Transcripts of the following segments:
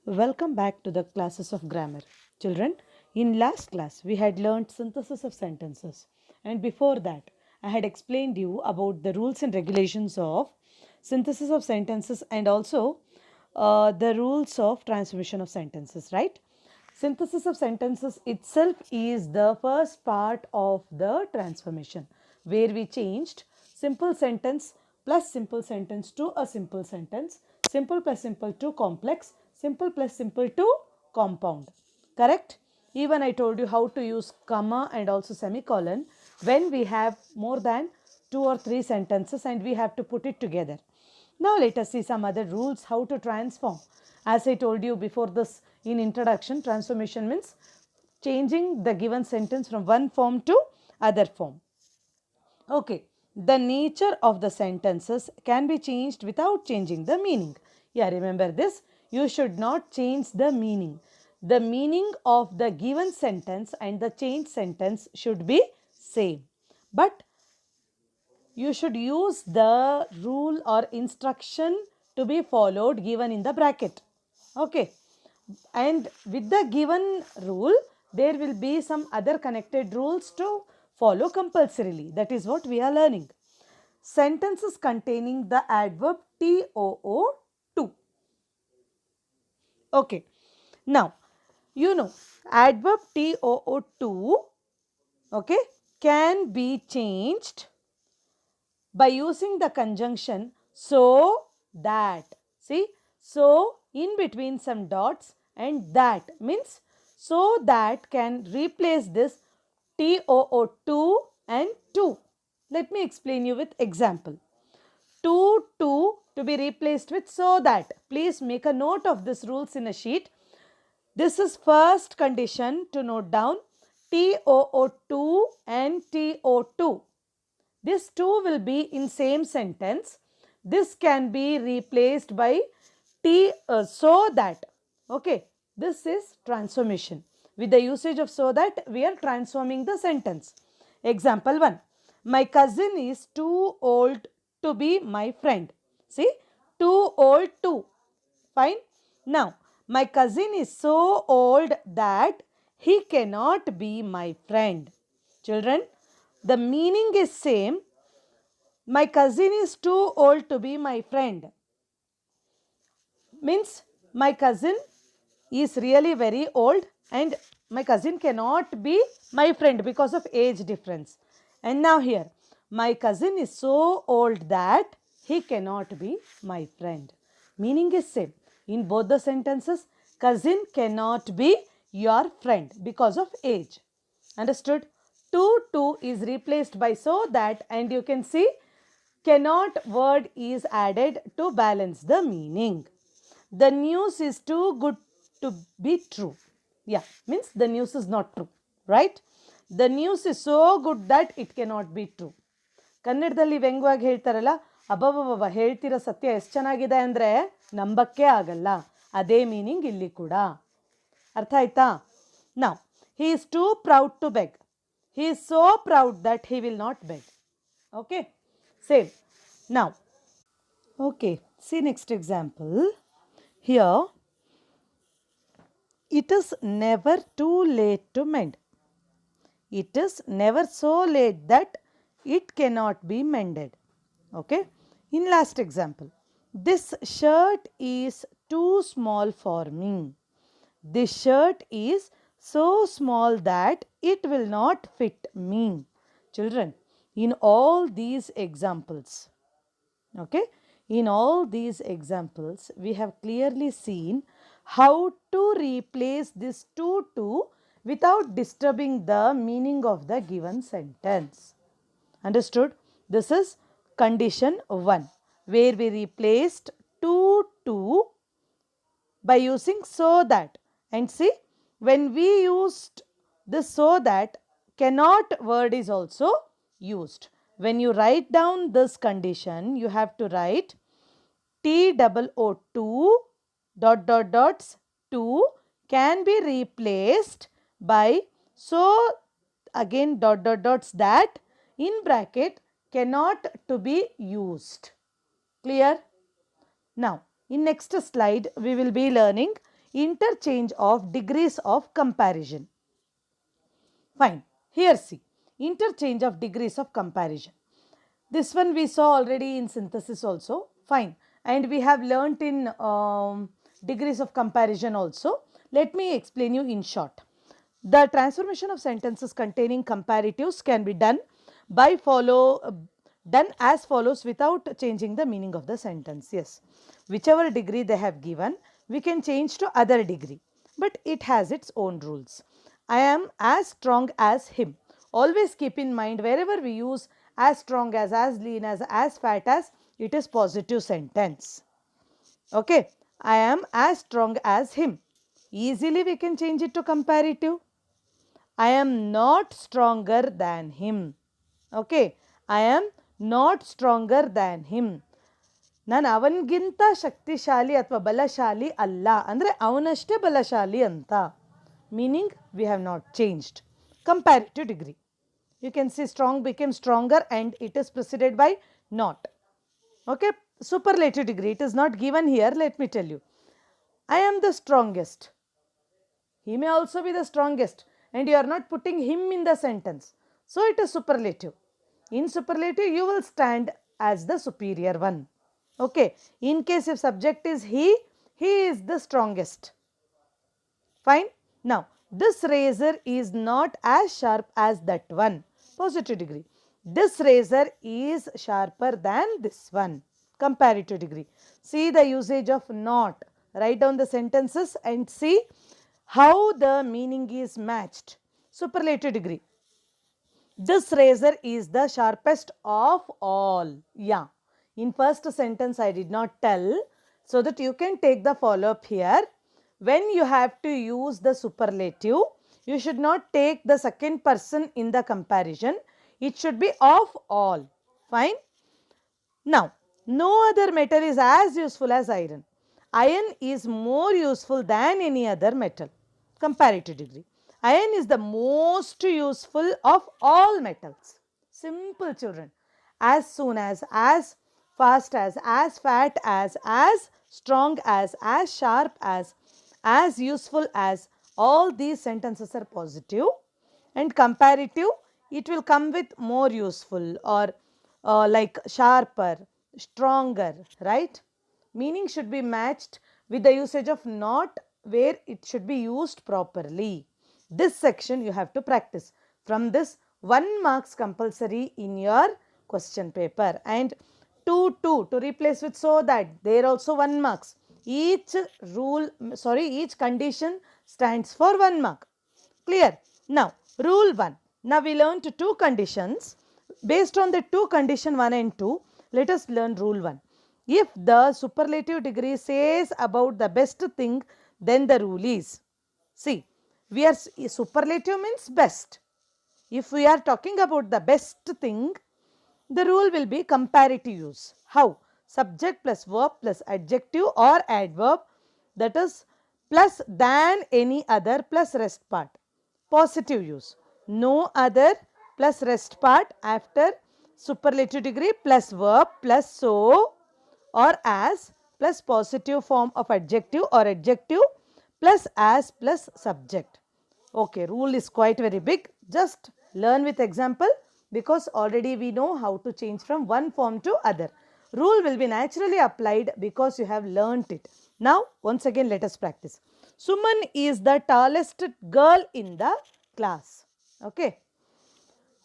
Welcome back to the classes of grammar. Children, in last class we had learned synthesis of sentences, and before that I had explained you about the rules and regulations of synthesis of sentences and also the rules of transformation of sentences, right? Synthesis of sentences itself is the first part of the transformation where we changed simple sentence plus simple sentence to a simple sentence, simple plus simple to complex, simple plus simple to compound. Correct? Even I told you how to use comma and also semicolon when we have more than 2 or 3 sentences and we have to put it together. Now let us see some other rules how to transform. As I told you before this in introduction, transformation means changing the given sentence from one form to other form. Okay, the nature of the sentences can be changed without changing the meaning. Yeah, remember this. You should not change the meaning. The meaning of the given sentence and the changed sentence should be same. But you should use the rule or instruction to be followed given in the bracket. Okay. And with the given rule, there will be some other connected rules to follow compulsorily. That is what we are learning. Sentences containing the adverb to. Okay. Now, adverb to, okay, can be changed by using the conjunction so that. See, so in between some dots and that means so that can replace this to and to. Let me explain you with example. To be replaced with so that. Please make a note of this rules in a sheet. This is first condition to note down. to and to. This two will be in same sentence. This can be replaced by so that. Okay. This is transformation. With the usage of so that, we are transforming the sentence. Example 1. My cousin is too old to be my friend. See, too old to. Fine. Now, my cousin is so old that he cannot be my friend. Children, the meaning is same. My cousin is too old to be my friend. Means my cousin is really very old and my cousin cannot be my friend because of age difference. And now here, my cousin is so old that he cannot be my friend. Meaning is same. In both the sentences, cousin cannot be your friend because of age. Understood? To is replaced by so that, and you can see cannot word is added to balance the meaning. The news is too good to be true. Yeah, means the news is not true, right? The news is so good that it cannot be true. ಕನ್ನಡದಲ್ಲಿ ವ್ಯಂಗ್ಯವಾಗಿ ಹೇಳ್ತಾರಲ್ಲ, ಅಬ್ಬಬ್ಬಬ್ಬ ಹೇಳ್ತಿರೋ ಸತ್ಯ ಎಷ್ಟು ಚೆನ್ನಾಗಿದೆ ಅಂದರೆ ನಂಬಕ್ಕೆ ಆಗಲ್ಲ. ಅದೇ meaning ಇಲ್ಲಿ ಕೂಡ. ಅರ್ಥ ಆಯ್ತಾ? Now, he is too proud to beg. He is so proud that he will not beg. Okay? Same. Now, okay, see next example. Here, it is never too late to mend. It is never so late that it cannot be mended. Okay? In last example, this shirt is too small for me. This shirt is so small that it will not fit me. Children, in all these examples, okay, in all these examples, we have clearly seen how to replace this to without disturbing the meaning of the given sentence. Understood? This is condition 1, where we replaced to by using so that. And see, when we used this so that, cannot word is also used. When you write down this condition, you have to write TOO dots to can be replaced by so again dots that in bracket cannot to be used. Clear? Now, in next slide, we will be learning interchange of degrees of comparison. Fine. Here see, interchange of degrees of comparison. This one we saw already in synthesis also. Fine. And we have learnt in degrees of comparison also. Let me explain you in short. The transformation of sentences containing comparatives can be done done as follows without changing the meaning of the sentence. Yes, whichever degree they have given, we can change to other degree, but it has its own rules. I am as strong as him. Always keep in mind, wherever we use as strong as lean as fat as, it is positive sentence. Okay, I am as strong as him. Easily we can change it to comparative. I am not stronger than him. Okay, I am not stronger than him. ನಾನು ಅವನಿಗಿಂತ ಶಕ್ತಿಶಾಲಿ ಅಥವಾ ಬಲಶಾಲಿ ಅಲ್ಲ ಅಂದರೆ ಅವನಷ್ಟೇ ಬಲಶಾಲಿ ಅಂತ. Meaning we have not changed. Comparative degree. You can see strong became stronger and it is preceded by not. Okay, superlative degree. It is not given here. Let me tell you. I am the strongest. He may also be the strongest and you are not putting him in the sentence. So it is superlative. In superlative, you will stand as the superior one. Okay. In case if subject is he is the strongest. Fine. Now, this razor is not as sharp as that one. Positive degree. This razor is sharper than this one. Comparative degree. See the usage of not. Write down the sentences and see how the meaning is matched. Superlative degree. This razor is the sharpest of all. Yeah. In first sentence I did not tell, so that you can take the follow up here. When you have to use the superlative, you should not take the second person in the comparison. It should be of all. Fine. Now, no other metal is as useful as iron. Iron is more useful than any other metal. Comparative degree. Iron is the most useful of all metals. Simple, children. As soon as fast as fat as strong as sharp as useful as, all these sentences are positive. And comparative, it will come with more useful or like sharper, stronger, right? Meaning should be matched with the usage of not, where it should be used properly. This section you have to practice. From this, 1 marks compulsory in your question paper, and 2 to replace with so that, there also 1 marks. Each condition stands for 1 mark. Clear? Now, rule 1. Now we learned 2 conditions. Based on the 2 condition 1 and 2, let us learn rule 1. If the superlative degree says about the best thing, then the rule is, see, we are superlative means best. If we are talking about the best thing, the rule will be comparative use. How? Subject plus verb plus adjective or adverb, that is plus than any other plus rest part. Positive use. No other plus rest part after superlative degree plus verb plus so or as plus positive form of adjective or adjective plus as plus subject. Okay, rule is quite very big. Just learn with example, because already we know how to change from one form to other. Rule will be naturally applied because you have learnt it. Now, once again let us practice. Suman is the tallest girl in the class. Okay.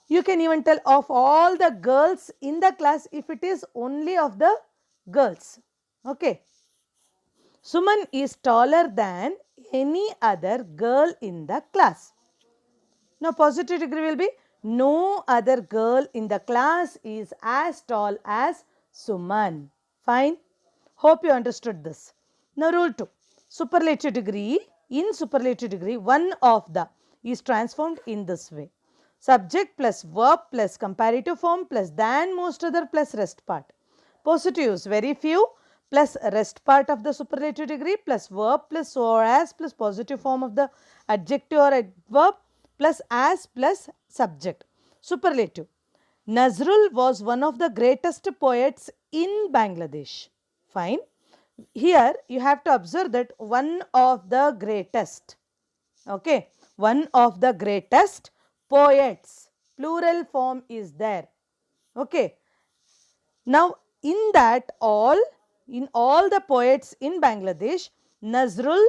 You can even tell of all the girls in the class if it is only of the girls. Okay. Suman is taller than any other girl in the class. Now, positive degree will be, no other girl in the class is as tall as Suman. Fine. Hope you understood this. Now, rule 2. Superlative degree. In superlative degree, one of the is transformed in this way. Subject plus verb plus comparative form plus than most other plus rest part. Positive use, very few, plus rest part of the superlative degree plus verb plus so or as plus positive form of the adjective or adverb plus as plus subject. Superlative. Nazrul was one of the greatest poets in Bangladesh. Fine. here you have to observe that one of the greatest, okay, one of the greatest poets, plural form is there, okay. Now in that in all the poets in Bangladesh, Nazrul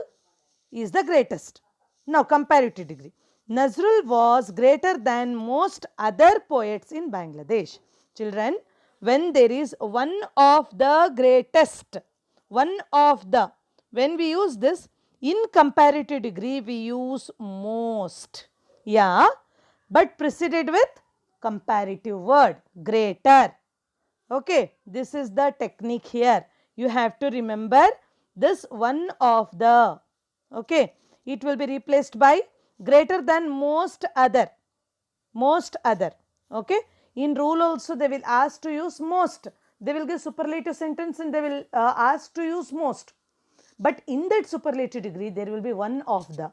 is the greatest. Now comparative degree, Nazrul was greater than most other poets in Bangladesh. Children, when there is one of the greatest, one of the, when we use this in comparative degree, we use most, yeah, but preceded with comparative word, greater. Okay, this is the technique here. You have to remember this one of the, okay, it will be replaced by greater than most other, most other, okay. In rule also they will ask to use most, they will give superlative sentence and they will ask to use most, but in that superlative degree there will be one of the,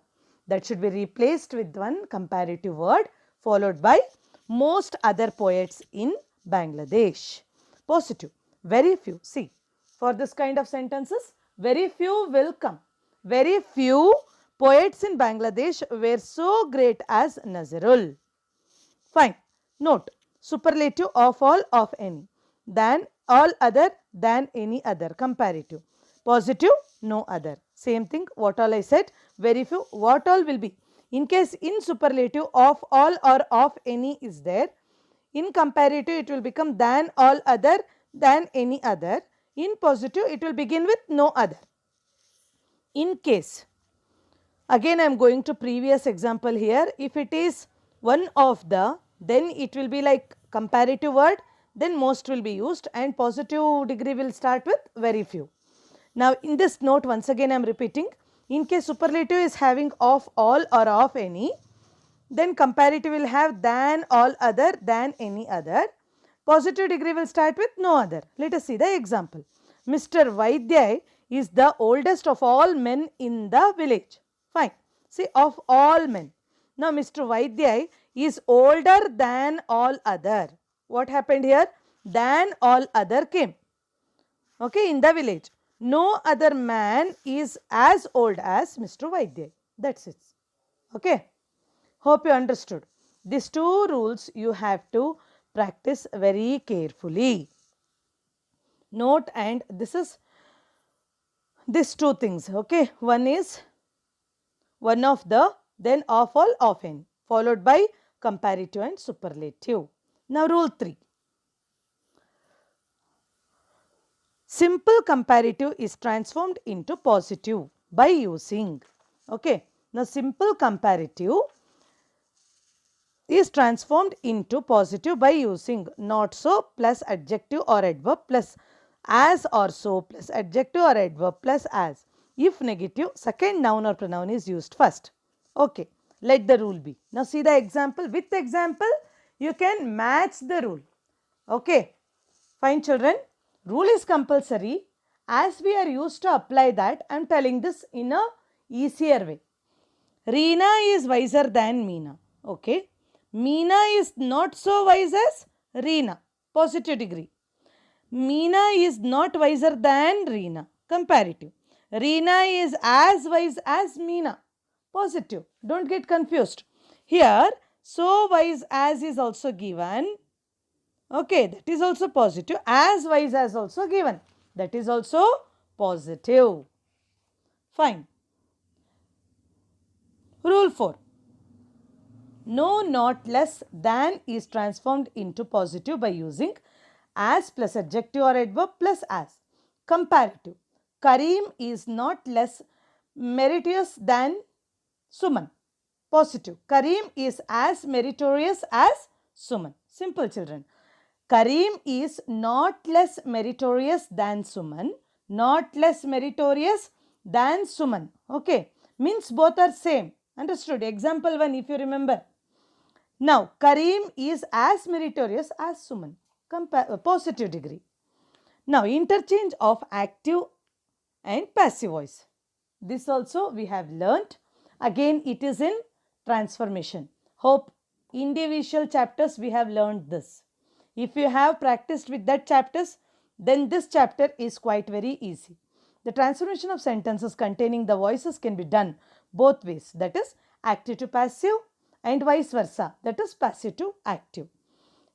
that should be replaced with one comparative word followed by most other poets in Bangladesh. Positive, very few. See, for this kind of sentences, very few will come. Very few poets in Bangladesh were so great as Nazrul. Fine. Note, superlative of all, of any, than all other, than any other, comparative. Positive, no other. Same thing, what all I said, very few, what all will be. In case in superlative of all or of any is there, in comparative it will become than all other, than any other. In positive it will begin with no other. In case, again I am going to previous example here, if it is one of the, then it will be like comparative word, then most will be used, and positive degree will start with very few. Now in this note, once again I am repeating, in case superlative is having of all or of any, then comparative will have than all other, than any other. Positive degree will start with no other. Let us see the example. Mr. Vaidya is the oldest of all men in the village. Fine. See, of all men. Now Mr. Vaidya is older than all other. What happened here? Than all other came. Okay, in the village. No other man is as old as Mr. Vaidya. That's it. Okay. Hope you understood. These two rules you have to practice very carefully. Note, and this is these two things. Okay. One is one of the, then of all, of any, followed by comparative and superlative. Now rule 3. Simple comparative is transformed into positive by using. Okay. Now simple comparative is transformed into positive by using not so plus adjective or adverb plus as or so plus adjective or adverb plus as. If negative, second noun or pronoun is used first. Okay, let the rule be. Now see the example. With example, you can match the rule. Okay, fine children. Rule is compulsory. As we are used to apply that, I am telling this in a easier way. Reena is wiser than Meena. Okay. Meena is not so wise as Reena. Positive degree. Meena is not wiser than Reena. Comparative. Reena is as wise as Meena. Positive. Don't get confused. Here, so wise as is also given. Okay, that is also positive. As wise as also given. That is also positive. Fine. Rule 4. No, not less than is transformed into positive by using as plus adjective or adverb plus as. Comparative. Kareem is not less meritorious than Suman. Positive. Kareem is as meritorious as Suman. Simple children. Kareem is not less meritorious than Suman. Not less meritorious than Suman. Okay. Means both are same. Understood? Example 1 if you remember. Now, Kareem is as meritorious as Suman. Positive degree. Now, interchange of active and passive voice. This also we have learnt. Again, it is in transformation. Hope individual chapters we have learnt this. If you have practiced with that chapters, then this chapter is quite very easy. The transformation of sentences containing the voices can be done both ways, that is active to passive and vice versa, that is passive to active.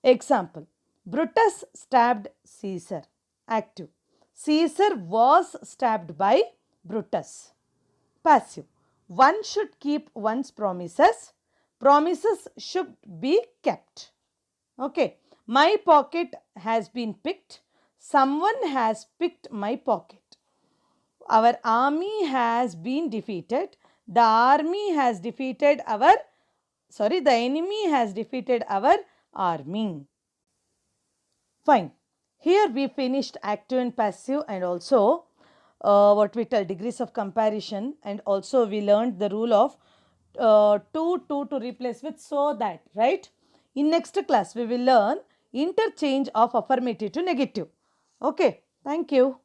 Example, Brutus stabbed Caesar. Active. Caesar was stabbed by Brutus. Passive. One should keep one's promises. Promises should be kept. Okay. My pocket has been picked. Someone has picked my pocket. Our army has been defeated. The enemy has defeated our army. Fine. Here we finished active and passive, and also what we tell degrees of comparison, and also we learned the rule of to replace with so that, right? In next class we will learn interchange of affirmative to negative. Okay. Thank you.